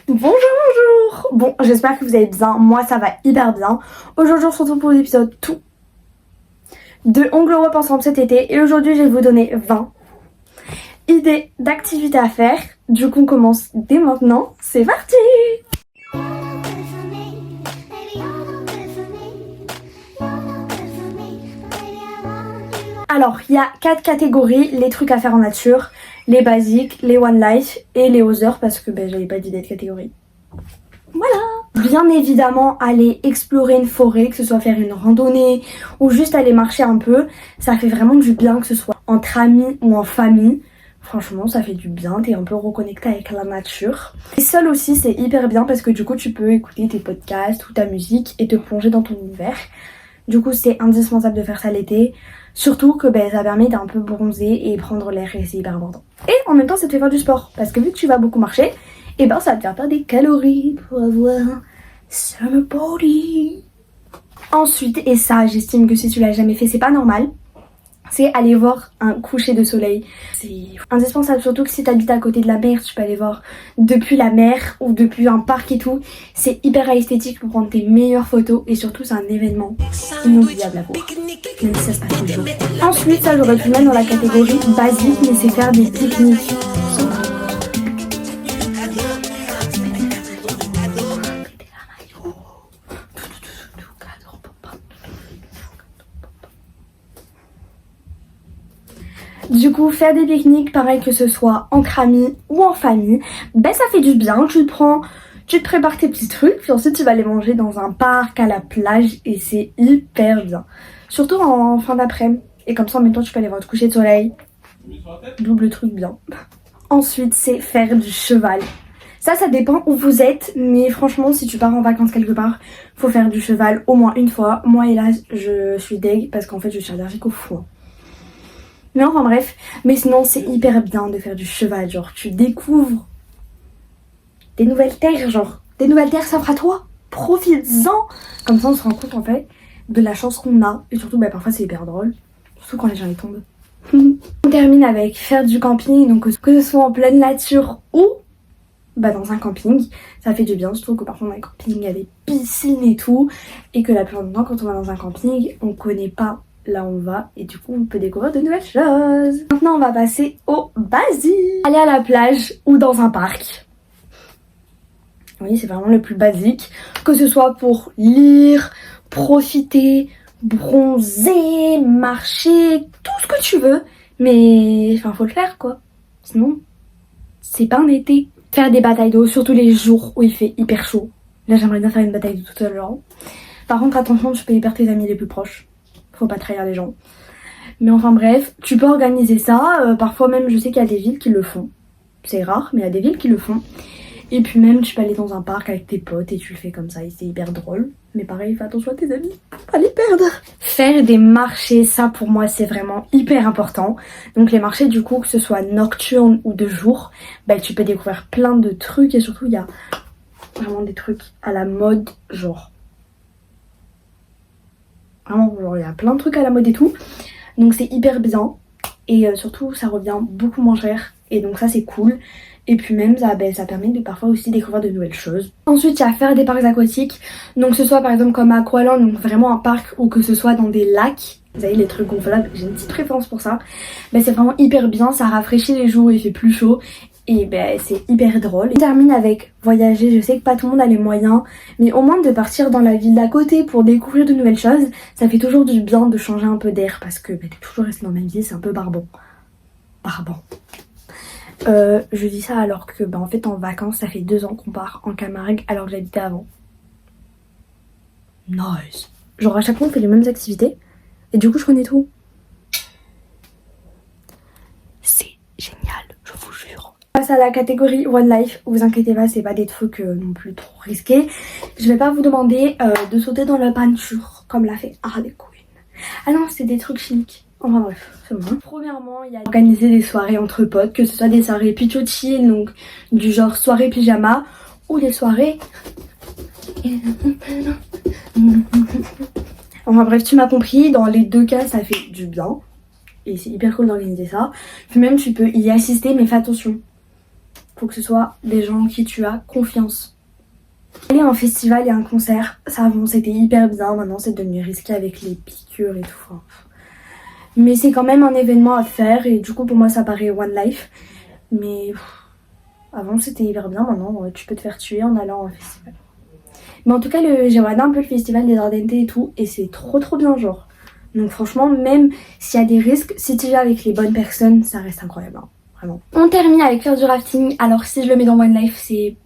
Bonjour, bonjour. Bon, j'espère que vous allez bien. Moi, ça va hyper bien. Aujourd'hui, on se retrouve pour l'épisode tout de Ongles Europe ensemble cet été. Et aujourd'hui, je vais vous donner 20 idées d'activités à faire. Du coup, on commence dès maintenant. C'est parti! Alors, il y a 4 catégories. Les trucs à faire en nature, les basiques, les one life et les others parce que j'avais pas d'idée de catégorie. Voilà. Bien évidemment, aller explorer une forêt, que ce soit faire une randonnée ou juste aller marcher un peu, ça fait vraiment du bien, que ce soit entre amis ou en famille. Franchement, ça fait du bien, t'es un peu reconnecté avec la nature. Et seul aussi, c'est hyper bien parce que du coup, tu peux écouter tes podcasts ou ta musique et te plonger dans ton univers. Du coup, c'est indispensable de faire ça l'été. Surtout que ça permet d'un peu bronzer et prendre l'air et c'est hyper important. Et en même temps, ça te fait faire du sport parce que vu que tu vas beaucoup marcher, et ça va te faire perdre des calories pour avoir un summer body. Ensuite, et ça, j'estime que si tu l'as jamais fait, c'est pas normal, c'est aller voir un coucher de soleil. C'est indispensable, surtout que si t'habites à côté de la mer, tu peux aller voir depuis la mer ou depuis un parc et tout. C'est hyper esthétique pour prendre tes meilleures photos et surtout c'est un événement inoubliable à voir, même si ça se passe tous les jours. Ensuite, ça j'aurais pu mettre dans la catégorie basique, mais c'est faire des pique-niques. Du coup, faire des pique-niques, pareil que ce soit entre amis ou en famille, ça fait du bien. Tu te prépares tes petits trucs, puis ensuite tu vas les manger dans un parc, à la plage, et c'est hyper bien. Surtout en fin d'après-midi. Et comme ça, en même temps, tu peux aller voir le coucher de soleil. Double truc bien. Ensuite, c'est faire du cheval. Ça dépend où vous êtes, mais franchement, si tu pars en vacances quelque part, faut faire du cheval au moins une fois. Moi, hélas, je suis deg parce qu'en fait, je suis allergique au foin. Mais enfin bref, mais sinon c'est hyper bien de faire du cheval, genre tu découvres des nouvelles terres, s'offrent à toi, profites-en. Comme ça on se rend compte en fait de la chance qu'on a, et surtout parfois c'est hyper drôle, surtout quand les gens y tombent. On termine avec faire du camping, donc que ce soit en pleine nature ou dans un camping, ça fait du bien, surtout que parfois dans les campings il y a des piscines et tout, et que la plupart du temps quand on va dans un camping, on connaît pas là on va et du coup on peut découvrir de nouvelles choses. Maintenant on va passer au basique. Aller à la plage ou dans un parc. Oui, c'est vraiment le plus basique, que ce soit pour lire, profiter, bronzer, marcher, tout ce que tu veux, mais faut le faire quoi, sinon c'est pas un été. Faire des batailles d'eau, surtout les jours où il fait hyper chaud. Là j'aimerais bien faire une bataille d'eau tout à l'heure. Par contre attention, tu peux y perdre tes amis les plus proches. Faut pas trahir les gens. Mais enfin bref, tu peux organiser ça. Parfois même, je sais qu'il y a des villes qui le font. C'est rare, mais il y a des villes qui le font. Et puis même, tu peux aller dans un parc avec tes potes et tu le fais comme ça. Et c'est hyper drôle. Mais pareil, fais attention à tes amis. Faut pas les perdre. Faire des marchés, ça pour moi, c'est vraiment hyper important. Donc les marchés, du coup, que ce soit nocturne ou de jour, tu peux découvrir plein de trucs. Et surtout, il y a vraiment des trucs à la mode, genre... Vraiment, il y a plein de trucs à la mode et tout. Donc c'est hyper bien. Et surtout, ça revient beaucoup moins cher. Et donc ça, c'est cool. Et puis même, ça permet de parfois aussi découvrir de nouvelles choses. Ensuite, il y a faire des parcs aquatiques. Donc que ce soit par exemple comme Aqualand, donc vraiment un parc, ou que ce soit dans des lacs. Vous savez, les trucs gonflables, j'ai une petite préférence pour ça. C'est vraiment hyper bien, ça rafraîchit les jours, il fait plus chaud. Et c'est hyper drôle. On termine avec voyager. Je sais que pas tout le monde a les moyens, mais au moins de partir dans la ville d'à côté pour découvrir de nouvelles choses, ça fait toujours du bien de changer un peu d'air parce que t'es toujours resté dans la même ville, c'est un peu barbant. Je dis ça alors que en fait en vacances ça fait 2 ans qu'on part en Camargue alors que j'habitais avant. Nice. Genre à chaque fois on fait les mêmes activités et du coup je connais tout. C'est génial, je vous jure. Passe à la catégorie One Life, vous inquiétez pas, c'est pas des trucs non plus trop risqués. Je vais pas vous demander de sauter dans la peinture comme l'a fait Harley Quinn. Ah non, c'est des trucs chimiques. Enfin bref, c'est bon. Premièrement, il y a organiser des soirées entre potes, que ce soit des soirées plutôt chill, donc du genre soirée pyjama, ou des soirées... Enfin bref, tu m'as compris, dans les deux cas ça fait du bien. Et c'est hyper cool d'organiser ça. Puis même tu peux y assister, mais fais attention. faut que ce soit des gens en qui tu as confiance. Aller à un festival et un concert, ça bon, c'était hyper bien, maintenant c'est devenu risqué avec les piqûres et tout. Enfin, mais c'est quand même un événement à faire et du coup pour moi ça paraît one life. Mais avant c'était hyper bien, maintenant tu peux te faire tuer en allant à un festival. Mais en tout cas j'ai regardé un peu le festival des Ardentes et tout et c'est trop bien genre. Donc franchement même s'il y a des risques, si tu vas avec les bonnes personnes ça reste incroyable hein, vraiment. On termine avec faire du rafting, alors si je le mets dans one life c'est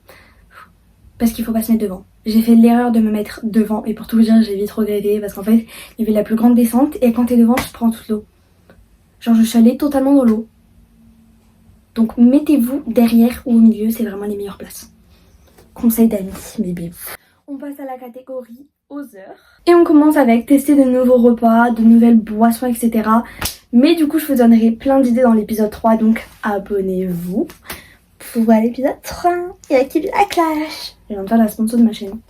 parce qu'il faut pas se mettre devant. J'ai fait l'erreur de me mettre devant et pour tout vous dire j'ai vite regretté parce qu'en fait il y avait la plus grande descente et quand t'es devant tu prends toute l'eau. Genre je suis allée totalement dans l'eau. Donc mettez-vous derrière ou au milieu, c'est vraiment les meilleures places. Conseil d'amis, bébé. On passe à la catégorie aux heures. Et on commence avec tester de nouveaux repas, de nouvelles boissons, etc. Mais du coup je vous donnerai plein d'idées dans l'épisode 3, donc abonnez-vous pour voir l'épisode 3. Et la Keep la Clash. Je viens de faire la sponsor de ma chaîne.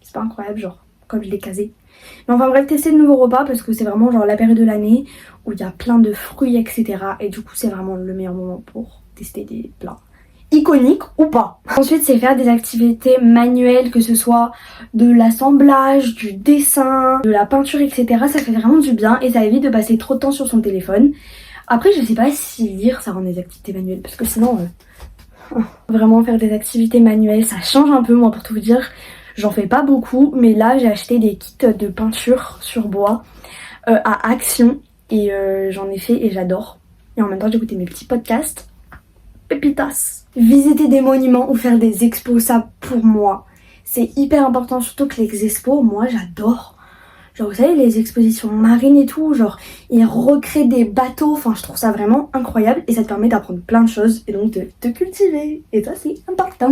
C'est pas incroyable, genre, comme je l'ai casé. Mais enfin bref, tester de nouveaux repas parce que c'est vraiment genre la période de l'année où il y a plein de fruits, etc. Et du coup, c'est vraiment le meilleur moment pour tester des plats iconiques ou pas. Ensuite, c'est faire des activités manuelles, que ce soit de l'assemblage, du dessin, de la peinture, etc. Ça fait vraiment du bien et ça évite de passer trop de temps sur son téléphone. Après, je sais pas si lire ça rend des activités manuelles parce que sinon... Vraiment faire des activités manuelles, ça change un peu moi pour tout vous dire. J'en fais pas beaucoup, mais là j'ai acheté des kits de peinture sur bois à Action et j'en ai fait et j'adore. Et en même temps j'ai écouté mes petits podcasts. Pépitas. Visiter des monuments ou faire des expos, ça pour moi c'est hyper important, surtout que les expos, moi j'adore. Genre vous savez les expositions marines et tout, genre ils recréent des bateaux, enfin je trouve ça vraiment incroyable et ça te permet d'apprendre plein de choses et donc de te cultiver et ça c'est important.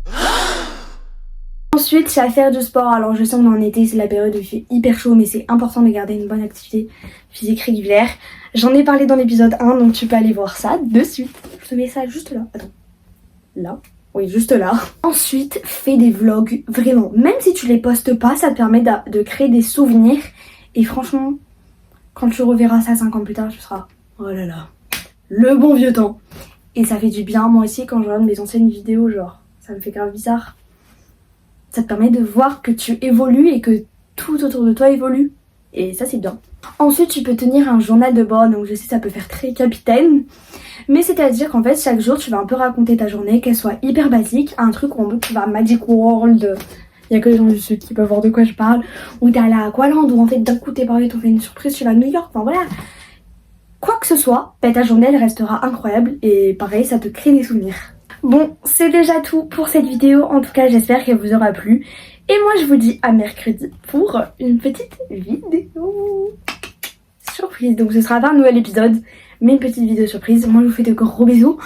Ensuite c'est à faire du sport, alors je sens que dans l'été c'est la période où il fait hyper chaud mais c'est important de garder une bonne activité physique régulière. J'en ai parlé dans l'épisode 1 donc tu peux aller voir ça de suite. Je te mets ça juste là, attends, là. Oui, juste là. Ensuite, fais des vlogs, vraiment. Même si tu les postes pas, ça te permet de créer des souvenirs. Et franchement, quand tu reverras ça 5 ans plus tard, tu seras... Oh là là, le bon vieux temps. Et ça fait du bien. Moi aussi, quand je regarde mes anciennes vidéos, genre, ça me fait grave bizarre. Ça te permet de voir que tu évolues et que tout autour de toi évolue. Et ça, c'est bien. Ensuite, tu peux tenir un journal de bord. Donc, je sais, ça peut faire très capitaine. Mais c'est-à-dire qu'en fait, chaque jour, tu vas un peu raconter ta journée, qu'elle soit hyper basique, un truc où tu vas à Magic World, il y a que les gens du sud qui peuvent voir de quoi je parle, ou t'es allé à Aqualand, où en fait, d'un coup, t'es parlé, t'ont fait une surprise, tu vas à New York, enfin voilà. Quoi que ce soit, bah, ta journée, elle restera incroyable, et pareil, ça te crée des souvenirs. Bon, c'est déjà tout pour cette vidéo, en tout cas, j'espère qu'elle vous aura plu. Et moi, je vous dis à mercredi pour une petite vidéo surprise. Donc, ce sera pas un nouvel épisode, mais une petite vidéo surprise. Moi je vous fais de gros bisous.